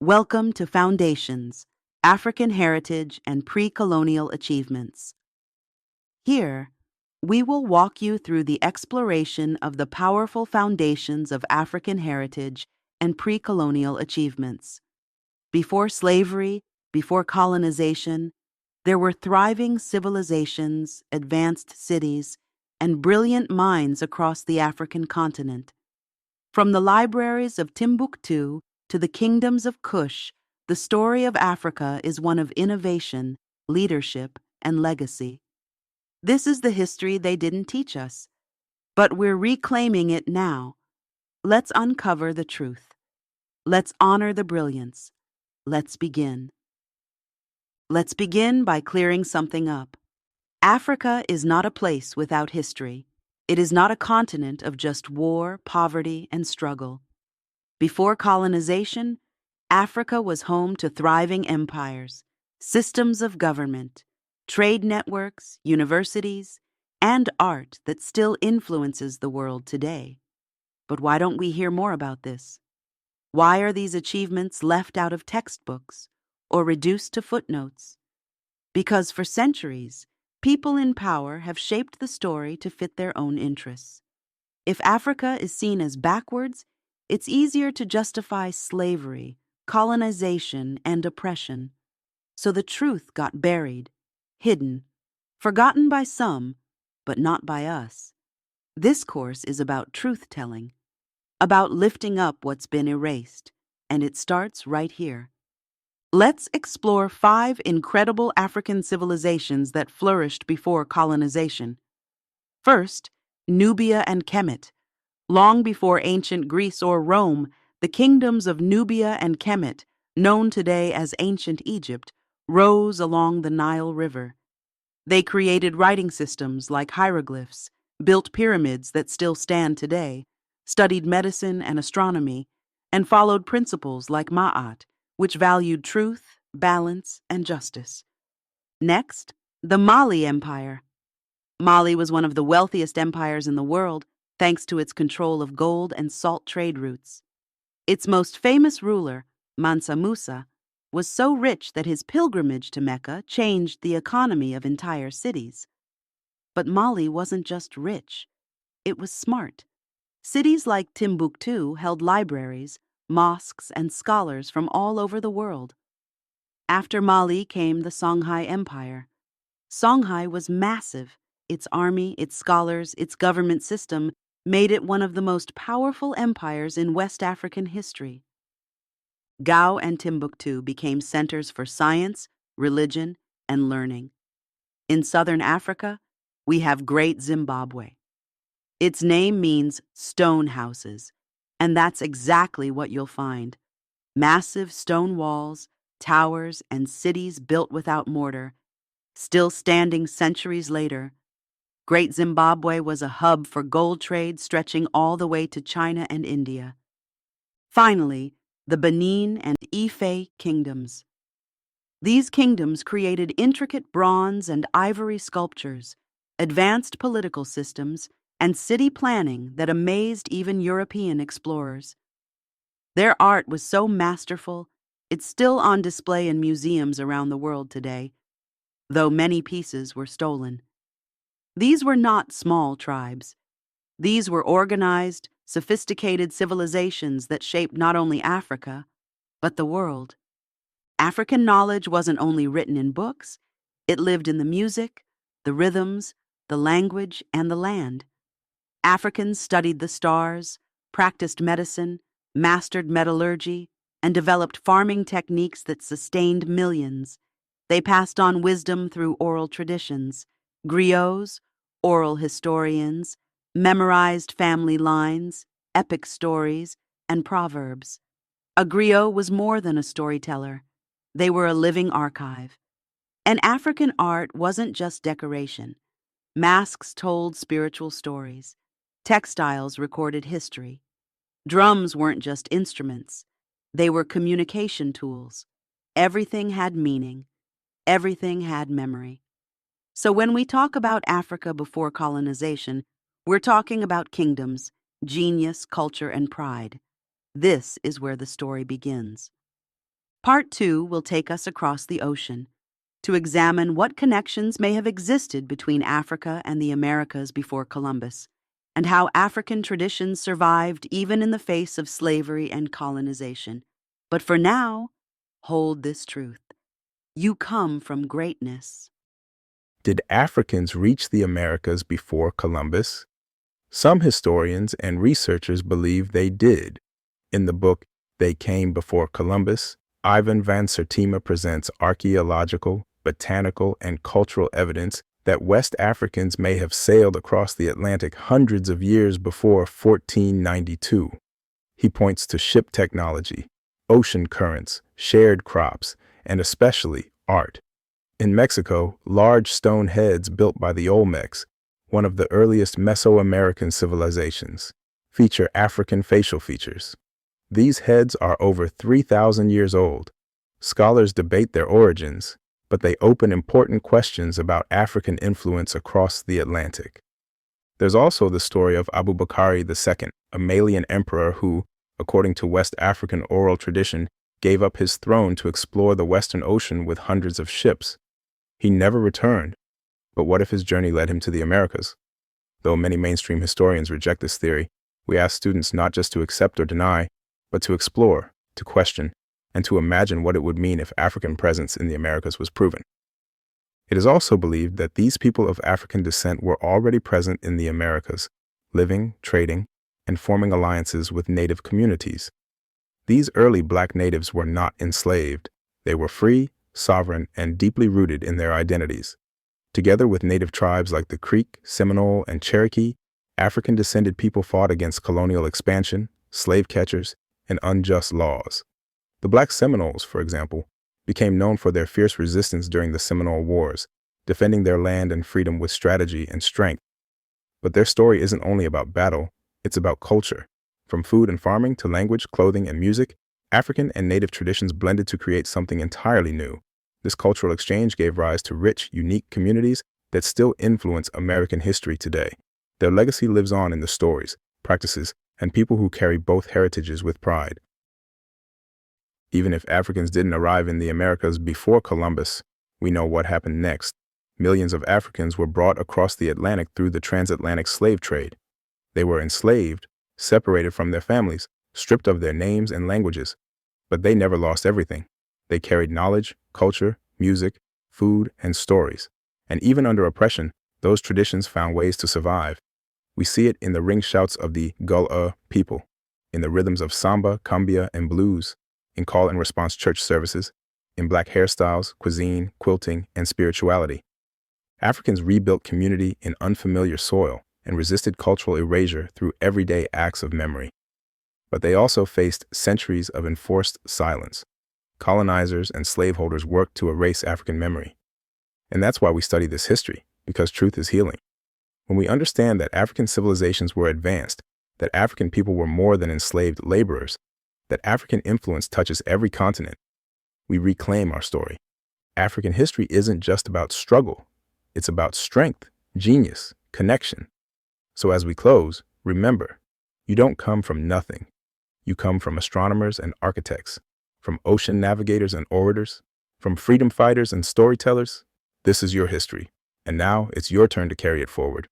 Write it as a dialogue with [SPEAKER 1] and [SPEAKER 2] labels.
[SPEAKER 1] Welcome to Foundations, African Heritage and Pre-Colonial Achievements. Here, we will walk you through the exploration of the powerful foundations of African heritage and pre-colonial achievements. Before slavery, before colonization, there were thriving civilizations, advanced cities, and brilliant minds across the African continent. From the libraries of Timbuktu to the kingdoms of Kush, the story of Africa is one of innovation, leadership, and legacy. This is the history they didn't teach us, but we're reclaiming it now. Let's uncover the truth. Let's honor the brilliance. Let's begin. Let's begin by clearing something up. Africa is not a place without history. It is not a continent of just war, poverty, and struggle. Before colonization, Africa was home to thriving empires, systems of government, trade networks, universities, and art that still influences the world today. But why don't we hear more about this? Why are these achievements left out of textbooks or reduced to footnotes? Because for centuries, people in power have shaped the story to fit their own interests. If Africa is seen as backwards, it's easier to justify slavery, colonization, and oppression. So the truth got buried, hidden, forgotten by some, but not by us. This course is about truth-telling, about lifting up what's been erased, and it starts right here. Let's explore 5 incredible African civilizations that flourished before colonization. First, Nubia and Kemet. Long before ancient Greece or Rome, the kingdoms of Nubia and Kemet, known today as ancient Egypt, rose along the Nile River. They created writing systems like hieroglyphs, built pyramids that still stand today, studied medicine and astronomy, and followed principles like Ma'at, which valued truth, balance, and justice. Next, the Mali Empire. Mali was one of the wealthiest empires in the world, thanks to its control of gold and salt trade routes. Its most famous ruler, Mansa Musa, was so rich that his pilgrimage to Mecca changed the economy of entire cities. But Mali wasn't just rich, it was smart. Cities like Timbuktu held libraries, mosques, and scholars from all over the world. After Mali came the Songhai Empire. Songhai was massive. Its army, its scholars, its government system made it one of the most powerful empires in West African history. Gao and Timbuktu became centers for science, religion, and learning. In southern Africa, we have Great Zimbabwe. Its name means stone houses, and that's exactly what you'll find. Massive stone walls, towers, and cities built without mortar, still standing centuries later. Great Zimbabwe was a hub for gold trade stretching all the way to China and India. Finally, the Benin and Ife kingdoms. These kingdoms created intricate bronze and ivory sculptures, advanced political systems, and city planning that amazed even European explorers. Their art was so masterful, it's still on display in museums around the world today, though many pieces were stolen. These were not small tribes. These were organized, sophisticated civilizations that shaped not only Africa, but the world. African knowledge wasn't only written in books, it lived in the music, the rhythms, the language, and the land. Africans studied the stars, practiced medicine, mastered metallurgy, and developed farming techniques that sustained millions. They passed on wisdom through oral traditions. Griots, oral historians, memorized family lines, epic stories, and proverbs. A griot was more than a storyteller. They were a living archive. And African art wasn't just decoration. Masks told spiritual stories. Textiles recorded history. Drums weren't just instruments. They were communication tools. Everything had meaning. Everything had memory. So when we talk about Africa before colonization, we're talking about kingdoms, genius, culture, and pride. This is where the story begins. Part 2 will take us across the ocean to examine what connections may have existed between Africa and the Americas before Columbus, and how African traditions survived even in the face of slavery and colonization. But for now, hold this truth. You come from greatness.
[SPEAKER 2] Did Africans reach the Americas before Columbus? Some historians and researchers believe they did. In the book, They Came Before Columbus, Ivan van Sertima presents archaeological, botanical, and cultural evidence that West Africans may have sailed across the Atlantic hundreds of years before 1492. He points to ship technology, ocean currents, shared crops, and especially art. In Mexico, large stone heads built by the Olmecs, one of the earliest Mesoamerican civilizations, feature African facial features. These heads are over 3,000 years old. Scholars debate their origins, but they open important questions about African influence across the Atlantic. There's also the story of Abubakari II, a Malian emperor who, according to West African oral tradition, gave up his throne to explore the Western Ocean with hundreds of ships. He never returned, but what if his journey led him to the Americas? Though many mainstream historians reject this theory, we ask students not just to accept or deny, but to explore, to question, and to imagine what it would mean if African presence in the Americas was proven. It is also believed that these people of African descent were already present in the Americas, living, trading, and forming alliances with native communities. These early Black natives were not enslaved. They were free, sovereign, and deeply rooted in their identities. Together with native tribes like the Creek, Seminole, and Cherokee, African-descended people fought against colonial expansion, slave catchers, and unjust laws. The Black Seminoles, for example, became known for their fierce resistance during the Seminole Wars, defending their land and freedom with strategy and strength. But their story isn't only about battle, it's about culture. From food and farming to language, clothing, and music, African and native traditions blended to create something entirely new. This cultural exchange gave rise to rich, unique communities that still influence American history today. Their legacy lives on in the stories, practices, and people who carry both heritages with pride. Even if Africans didn't arrive in the Americas before Columbus, we know what happened next. Millions of Africans were brought across the Atlantic through the transatlantic slave trade. They were enslaved, separated from their families, stripped of their names and languages. But they never lost everything. They carried knowledge, culture, music, food, and stories. And even under oppression, those traditions found ways to survive. We see it in the ring shouts of the Gullah people, in the rhythms of samba, cumbia, and blues, in call and response church services, in Black hairstyles, cuisine, quilting, and spirituality. Africans rebuilt community in unfamiliar soil and resisted cultural erasure through everyday acts of memory. But they also faced centuries of enforced silence. Colonizers and slaveholders worked to erase African memory. And that's why we study this history, because truth is healing. When we understand that African civilizations were advanced, that African people were more than enslaved laborers, that African influence touches every continent, we reclaim our story. African history isn't just about struggle. It's about strength, genius, connection. So as we close, remember, you don't come from nothing. You come from astronomers and architects, from ocean navigators and orators, from freedom fighters and storytellers. This is your history, and now it's your turn to carry it forward.